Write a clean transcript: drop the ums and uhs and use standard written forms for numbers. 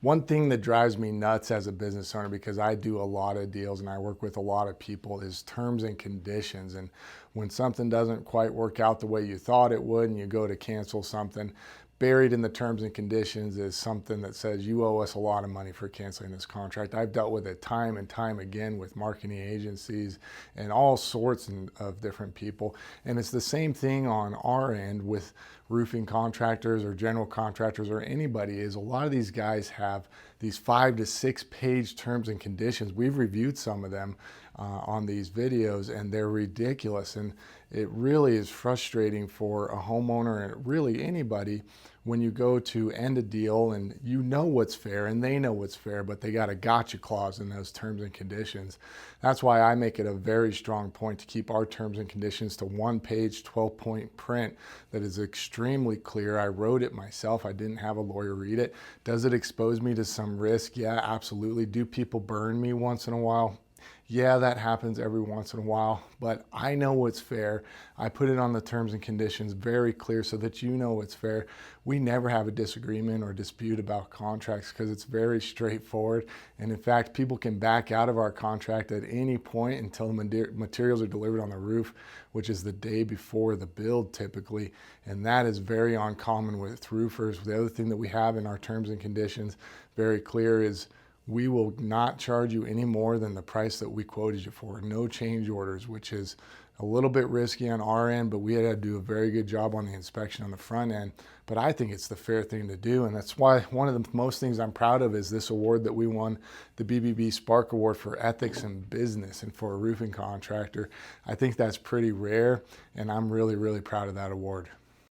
One thing that drives me nuts as a business owner, because I do a lot of deals and I work with a lot of people, is terms and conditions. And when something doesn't quite work out the way you thought it would and you go to cancel something, buried in the terms and conditions is something that says you owe us a lot of money for canceling this contract. I've dealt with it time and time again with marketing agencies and all sorts of different people. And it's the same thing on our end with roofing contractors or general contractors or anybody. Is a lot of these guys have these 5 to 6 page terms and conditions. We've reviewed some of them on these videos, and they're ridiculous. And it really is frustrating for a homeowner and really anybody when you go to end a deal and you know what's fair and they know what's fair, but they got a gotcha clause in those terms and conditions. That's why I make it a very strong point to keep our terms and conditions to 1 page, 12-point print that is extremely clear. I wrote it myself. I didn't have a lawyer read it. Does it expose me to some risk? Yeah, absolutely. Do people burn me once in a while? Yeah, that happens every once in a while, but I know what's fair. I put it on the terms and conditions very clear so that you know what's fair. We never have a disagreement or dispute about contracts because it's very straightforward. And in fact, people can back out of our contract at any point until the materials are delivered on the roof, which is the day before the build typically. And that is very uncommon with roofers. The other thing that we have in our terms and conditions very clear is we will not charge you any more than the price that we quoted you for. No change orders, which is a little bit risky on our end, but we had to do a very good job on the inspection on the front end. But I think it's the fair thing to do. And that's why one of the most things I'm proud of is this award that we won, the BBB Spark Award for Ethics in Business and for a roofing contractor. I think that's pretty rare, and I'm really, really proud of that award.